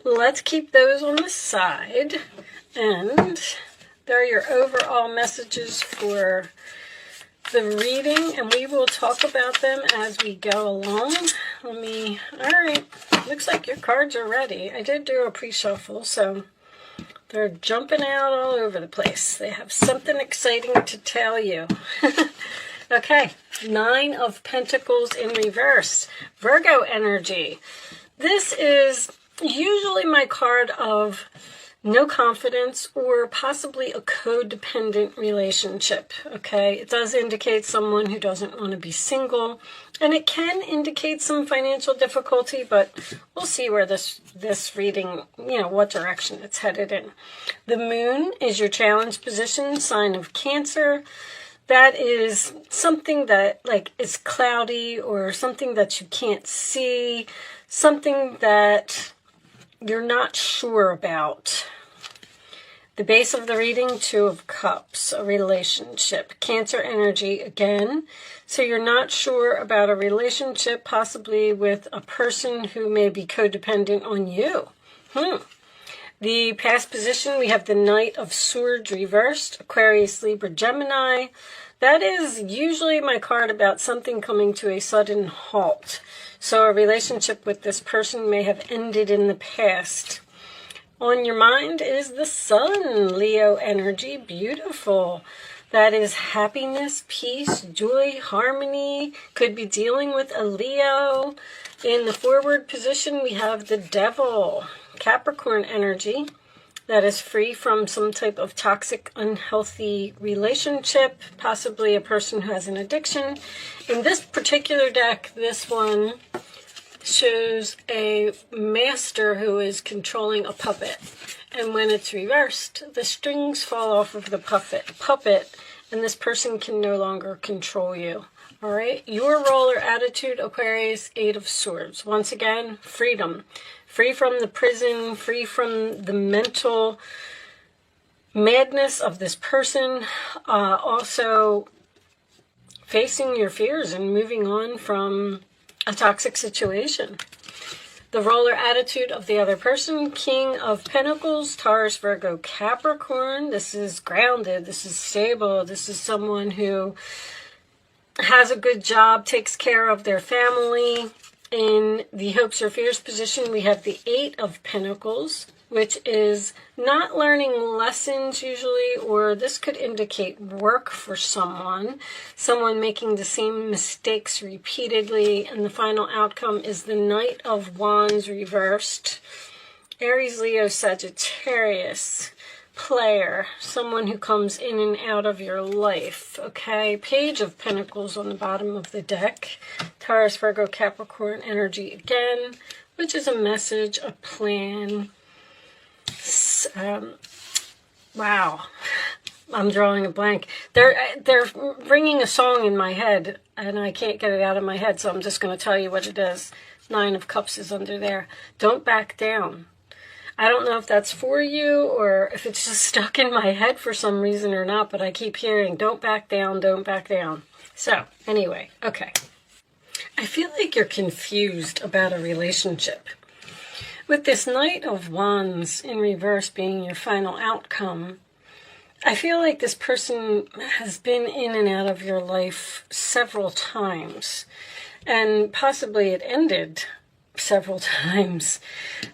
let's keep those on the side. And there are your overall messages for the reading, and we will talk about them as we go along. Alright, looks like your cards are ready. I did do a pre-shuffle, so they're jumping out all over the place. They have something exciting to tell you. Okay, 9 of Pentacles in reverse. Virgo energy. This is usually my card of no confidence or possibly a codependent relationship, okay? It does indicate someone who doesn't want to be single, and it can indicate some financial difficulty, but we'll see where this reading, what direction it's headed in. The moon is your challenge position, sign of Cancer. That is something that is cloudy or something that you can't see, something that you're not sure about. The base of the reading, 2 of Cups, a relationship. Cancer energy again. So you're not sure about a relationship, possibly with a person who may be codependent on you. The past position, we have the Knight of Swords reversed, Aquarius, Libra, Gemini. That is usually my card about something coming to a sudden halt. So a relationship with this person may have ended in the past. On your mind is the Sun, Leo energy, beautiful. That is happiness, peace, joy, harmony. Could be dealing with a Leo. In the forward position, we have the Devil, Capricorn energy. That is free from some type of toxic, unhealthy relationship, possibly a person who has an addiction. In this particular deck, this one shows a master who is controlling a puppet. And when it's reversed, the strings fall off of the puppet, and this person can no longer control you. All right, your role or attitude, Aquarius, 8 of Swords. Once again, freedom. Free from the prison, free from the mental madness of this person. Also facing your fears and moving on from a toxic situation. The role or attitude of the other person, King of Pentacles, Taurus, Virgo, Capricorn. This is grounded, this is stable, this is someone who has a good job, takes care of their family. In the hopes or fears position, we have the 8 of Pentacles, which is not learning lessons usually, or this could indicate work for someone making the same mistakes repeatedly, and the final outcome is the Knight of Wands reversed. Aries, Leo, Sagittarius, player, someone who comes in and out of your life, okay? Page of Pentacles on the bottom of the deck. Taurus, Virgo, Capricorn energy again, which is a message, a plan. Wow, I'm drawing a blank. They're ringing a song in my head, and I can't get it out of my head, so I'm just going to tell you what it is. 9 of Cups is under there. Don't back down. I don't know if that's for you or if it's just stuck in my head for some reason or not, but I keep hearing, don't back down, don't back down. So, anyway, okay. I feel like you're confused about a relationship. With this Knight of Wands in reverse being your final outcome, I feel like this person has been in and out of your life several times, and possibly it ended several times.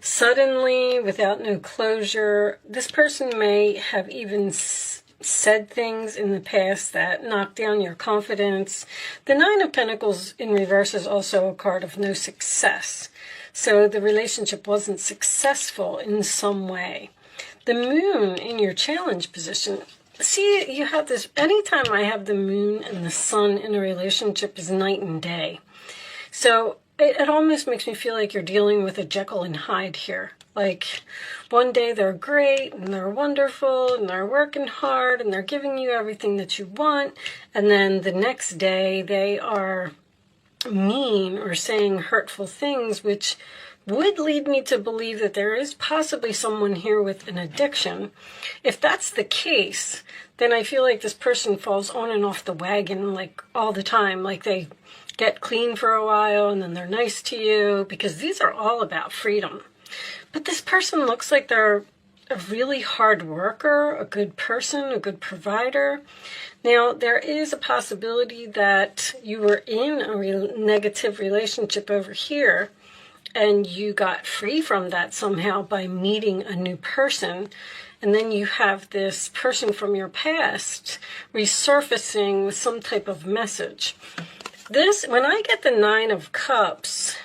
Suddenly, without no closure, this person may have even said things in the past that knocked down your confidence. The 9 of Pentacles in reverse is also a card of no success. So the relationship wasn't successful in some way. The moon in your challenge position. See, you have this, anytime I have the moon and the sun in a relationship is night and day. So it almost makes me feel like you're dealing with a Jekyll and Hyde here. Like, one day they're great, and they're wonderful, and they're working hard, and they're giving you everything that you want, and then the next day they are mean or saying hurtful things, which would lead me to believe that there is possibly someone here with an addiction. If that's the case, then I feel like this person falls on and off the wagon like all the time, like they get clean for a while and then they're nice to you, because these are all about freedom. But this person looks like they're a really hard worker, a good person, a good provider. Now, there is a possibility that you were in a negative relationship over here, and you got free from that somehow by meeting a new person. And then you have this person from your past resurfacing with some type of message. This, when I get the 9 of Cups,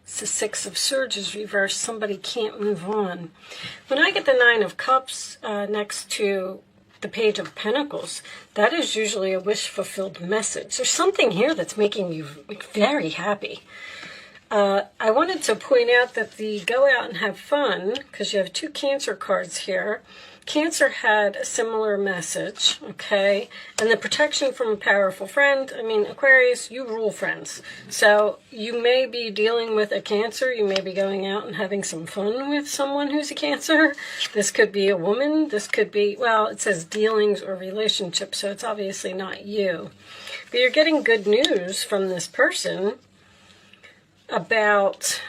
it's the 6 of Swords reversed, somebody can't move on. When I get the 9 of Cups next to the Page of Pentacles, that is usually a wish-fulfilled message. There's something here that's making you very happy. I wanted to point out that the go out and have fun, because you have 2 Cancer cards here. Cancer had a similar message, okay? And the protection from a powerful friend. I mean, Aquarius, you rule friends. So you may be dealing with a Cancer. You may be going out and having some fun with someone who's a Cancer. This could be a woman. This could be, well, it says dealings or relationships, so it's obviously not you. But you're getting good news from this person about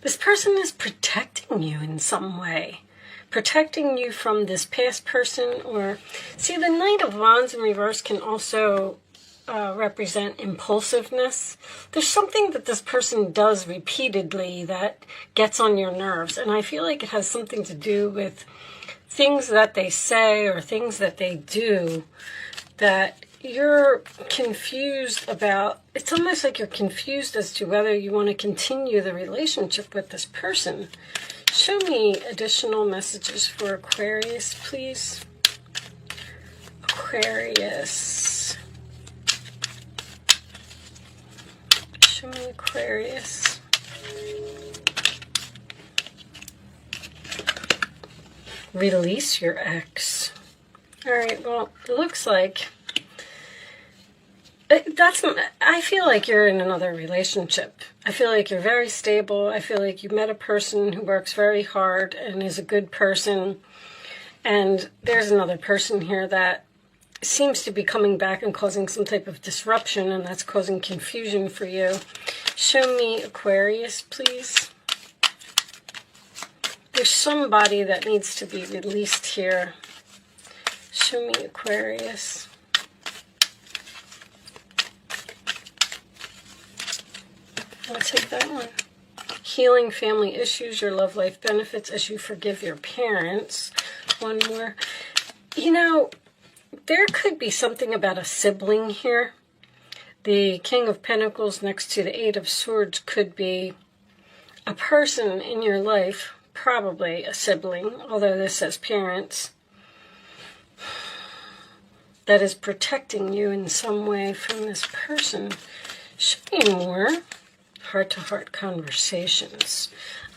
this person is protecting you in some way. Protecting you from this past person, or see, the Knight of Wands in reverse can also represent impulsiveness. There's something that this person does repeatedly that gets on your nerves, and I feel like it has something to do with things that they say or things that they do that you're confused about. It's almost like you're confused as to whether you want to continue the relationship with this person. Show me additional messages for Aquarius, please. Aquarius. Show me Aquarius. Release your ex. All right, well, it looks like I feel like you're in another relationship. I feel like you're very stable. I feel like you met a person who works very hard and is a good person. And there's another person here that seems to be coming back and causing some type of disruption, and that's causing confusion for you. Show me Aquarius, please. There's somebody that needs to be released here. Show me Aquarius. I'll take that one. Healing family issues, your love life benefits as you forgive your parents. One more. You know, there could be something about a sibling here. The King of Pentacles next to the 8 of Swords could be a person in your life, probably a sibling, although this says parents, that is protecting you in some way from this person. Show me more. Heart-to-heart conversations.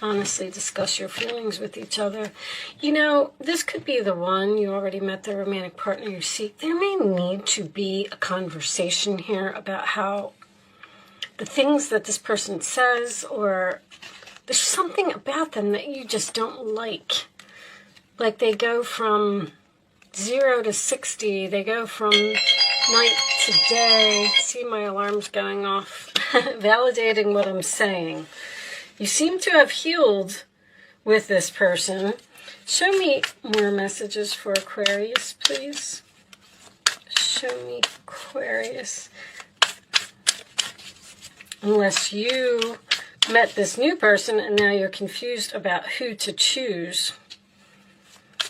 Honestly, discuss your feelings with each other. You know, this could be the one. You already met the romantic partner you seek. There may need to be a conversation here about how the things that this person says, or there's something about them that you just don't like. Like they go from 0 to 60. They go from night to day. See, my alarm's going off. Validating what I'm saying. You seem to have healed with this person. Show me more messages for Aquarius, please. Show me Aquarius. Unless you met this new person and now you're confused about who to choose.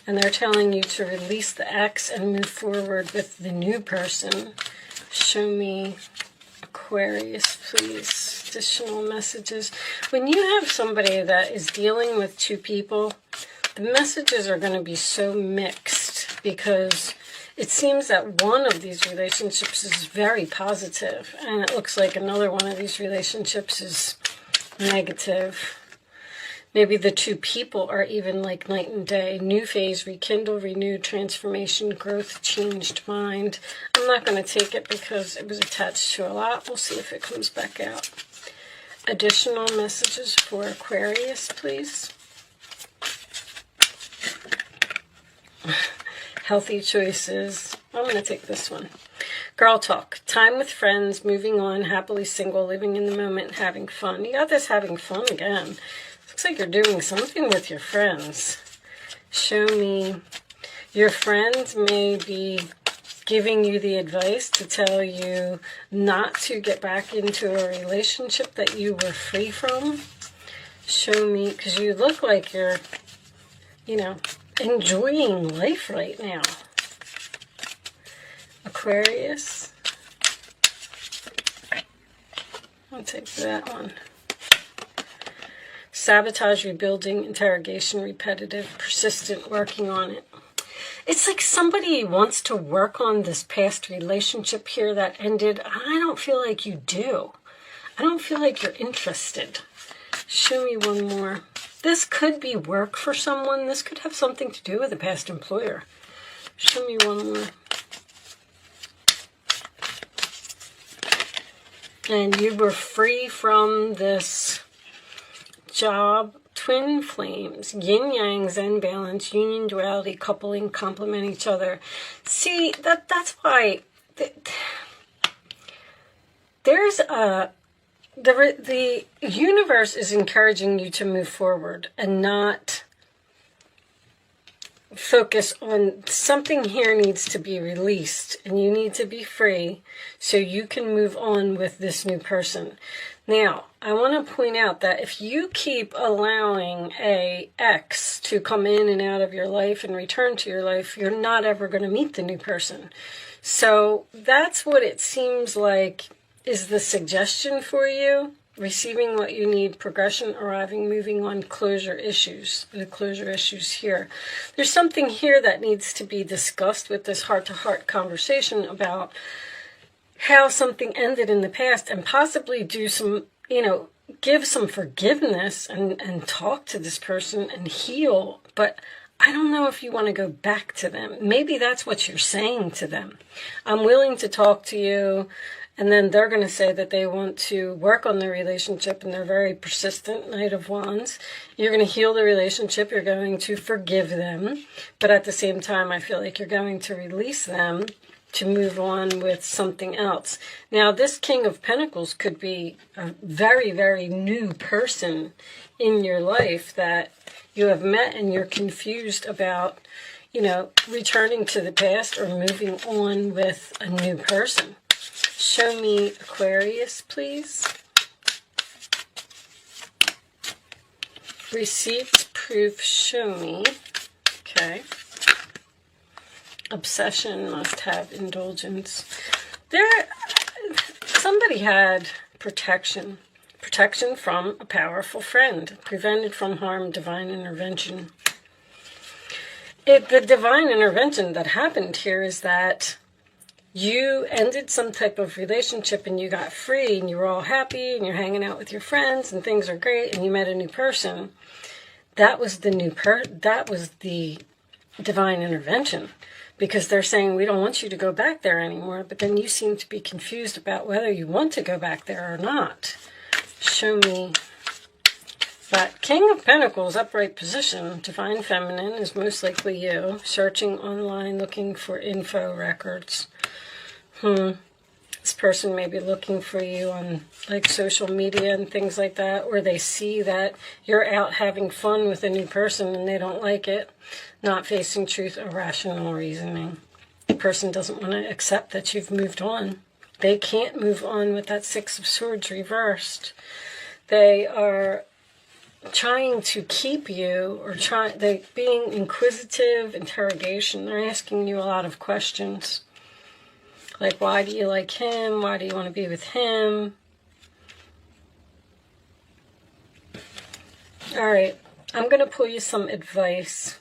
And they're telling you to release the ex and move forward with the new person. Show me Aquarius, please. Additional messages. When you have somebody that is dealing with 2 people, the messages are going to be so mixed because it seems that one of these relationships is very positive, and it looks like another one of these relationships is negative. Maybe the 2 people are even like night and day. New phase, rekindle, renewed, transformation, growth, changed mind. I'm not going to take it because it was attached to a lot. We'll see if it comes back out. Additional messages for Aquarius, please. Healthy choices. I'm going to take this one. Girl talk. Time with friends, moving on, happily single, living in the moment, having fun. You got this having fun again. Looks like you're doing something with your friends. Show me. Your friends may be giving you the advice to tell you not to get back into a relationship that you were free from. Show me, because you look like you're, you know, enjoying life right now. Aquarius. I'll take that one. Sabotage, rebuilding, interrogation, repetitive, persistent, working on it. It's like somebody wants to work on this past relationship here that ended. I don't feel like you do. I don't feel like you're interested. Show me one more. This could be work for someone. This could have something to do with a past employer. Show me one more. And you were free from this job. Twin flames, yin yang, zen balance, union, duality, coupling, complement each other. See, that's why there's the universe is encouraging you to move forward and not focus on something. Here needs to be released, and you need to be free so you can move on with this new person. Now, I want to point out that if you keep allowing a ex to come in and out of your life and return to your life, you're not ever going to meet the new person. So that's what it seems like is the suggestion for you. Receiving what you need, progression, arriving, moving on, closure issues. The closure issues here. There's something here that needs to be discussed with this heart-to-heart conversation about how something ended in the past, and possibly do some, give some forgiveness and talk to this person and heal. But I don't know if you want to go back to them. Maybe that's what you're saying to them. I'm willing to talk to you. And then they're going to say that they want to work on the relationship, and they're very persistent, Knight of Wands. You're going to heal the relationship. You're going to forgive them. But at the same time, I feel like you're going to release them to move on with something else. Now, this King of Pentacles could be a very, very new person in your life that you have met, and you're confused about, returning to the past or moving on with a new person. Show me Aquarius, please. Receipts, proof, show me. Okay. Obsession, must have indulgence. Somebody had protection. Protection from a powerful friend. Prevented from harm, divine intervention. The divine intervention that happened here is that you ended some type of relationship and you got free and you were all happy and you're hanging out with your friends and things are great and you met a new person. That was the that was the divine intervention, because they're saying we don't want you to go back there anymore, but then you seem to be confused about whether you want to go back there or not. Show me. But King of Pentacles, upright position, divine feminine is most likely you. Searching online, looking for info records. This person may be looking for you on like social media and things like that, or they see that you're out having fun with a new person and they don't like it. Not facing truth or rational reasoning. The person doesn't want to accept that you've moved on. They can't move on with that Six of Swords reversed. They are trying to keep you, or they being inquisitive, interrogation. They're asking you a lot of questions. Like, why do you like him? Why do you want to be with him? All right, I'm going to pull you some advice.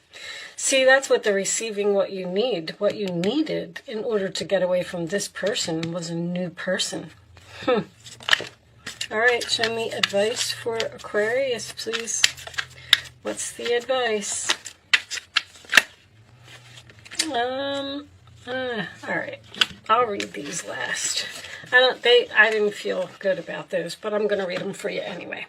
See, that's what they're receiving, what you need. What you needed in order to get away from this person was a new person. All right, show me advice for Aquarius, please. What's the advice? All right, I'll read these last. I didn't feel good about those, but I'm going to read them for you anyway.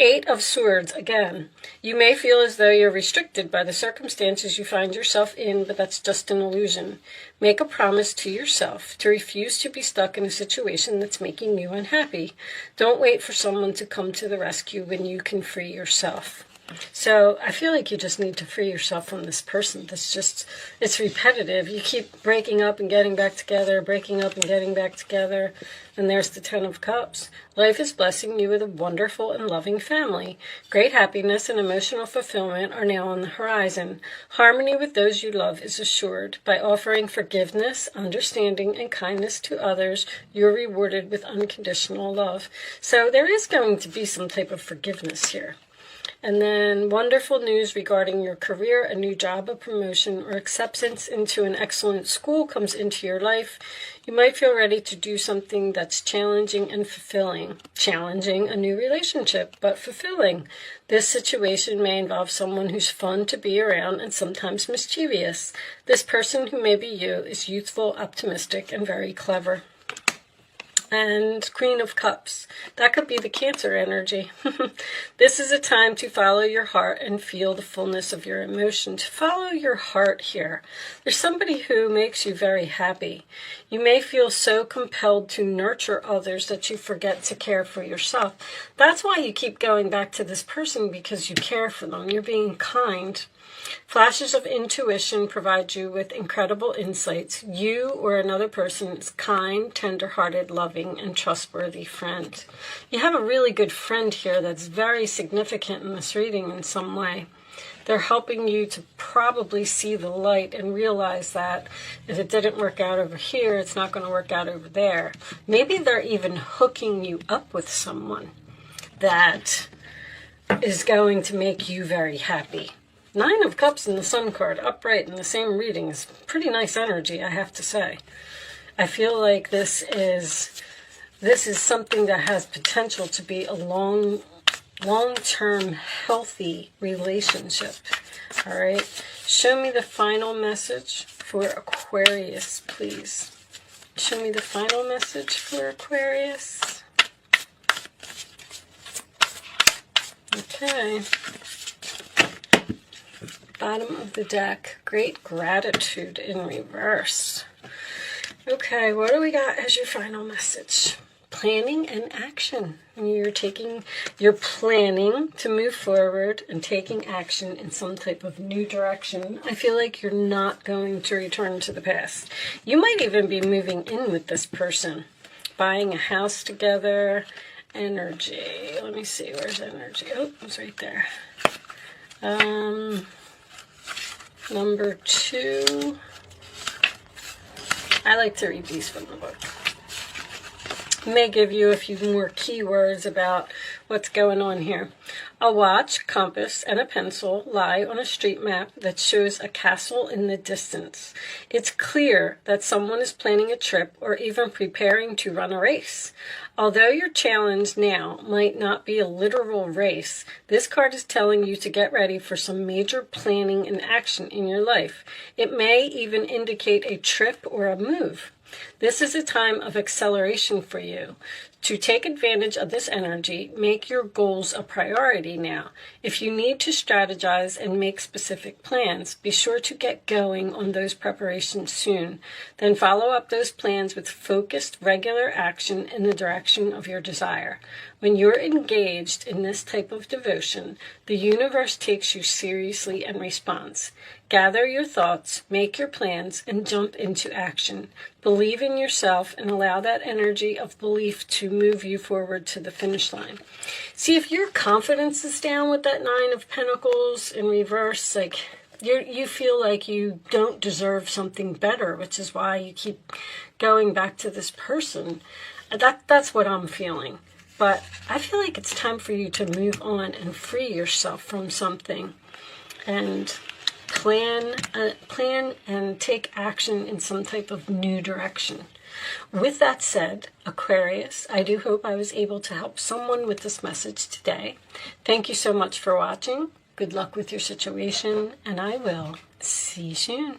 Eight of Swords, again. You may feel as though you're restricted by the circumstances you find yourself in, but that's just an illusion. Make a promise to yourself to refuse to be stuck in a situation that's making you unhappy. Don't wait for someone to come to the rescue when you can free yourself. So I feel like you just need to free yourself from this person. It's repetitive. You keep breaking up and getting back together, breaking up and getting back together. And there's the Ten of Cups. Life is blessing you with a wonderful and loving family. Great happiness and emotional fulfillment are now on the horizon. Harmony with those you love is assured. By offering forgiveness, understanding, and kindness to others, you're rewarded with unconditional love. So there is going to be some type of forgiveness here. And then wonderful news regarding your career, a new job, a promotion, or acceptance into an excellent school comes into your life. You might feel ready to do something that's challenging and fulfilling. Challenging, a new relationship, but fulfilling. This situation may involve someone who's fun to be around and sometimes mischievous. This person, who may be you, is youthful, optimistic, and very clever. And Queen of Cups. That could be the Cancer energy. This is a time to follow your heart and feel the fullness of your emotions. Follow your heart here. There's somebody who makes you very happy. You may feel so compelled to nurture others that you forget to care for yourself. That's why you keep going back to this person, because you care for them. You're being kind. Flashes of intuition provide you with incredible insights. You or another person is kind, tender-hearted, loving, and trustworthy friend. You have a really good friend here that's very significant in this reading in some way. They're helping you to probably see the light and realize that if it didn't work out over here, it's not going to work out over there. Maybe they're even hooking you up with someone that is going to make you very happy. Nine of Cups in the Sun card, upright in the same reading, is pretty nice energy, I have to say. I feel like this is something that has potential to be a long-term, healthy relationship. All right. Show me the final message for Aquarius, please. Show me the final message for Aquarius. Okay. Bottom of the deck, great gratitude in reverse. Okay, what do we got as your final message? Planning and action. You're planning to move forward and taking action in some type of new direction. I feel like you're not going to return to the past. You might even be moving in with this person, buying a house together. Energy. Let me see, where's energy? Oh, it's right there. Number 2. I like to read these from the book. It may give you a few more keywords about what's going on here. A watch, compass, and a pencil lie on a street map that shows a castle in the distance. It's clear that someone is planning a trip or even preparing to run a race. Although your challenge now might not be a literal race, this card is telling you to get ready for some major planning and action in your life. It may even indicate a trip or a move. This is a time of acceleration for you. To take advantage of this energy, make your goals a priority now. If you need to strategize and make specific plans, be sure to get going on those preparations soon. Then follow up those plans with focused, regular action in the direction of your desire. When you're engaged in this type of devotion, the universe takes you seriously and responds. Gather your thoughts, make your plans, and jump into action. Believe in yourself and allow that energy of belief to move you forward to the finish line. See, if your confidence is down with that Nine of Pentacles in reverse, like you feel like you don't deserve something better, which is why you keep going back to this person. That's what I'm feeling. But I feel like it's time for you to move on and free yourself from something and plan and take action in some type of new direction. With that said, Aquarius, I do hope I was able to help someone with this message today. Thank you so much for watching. Good luck with your situation, and I will see you soon.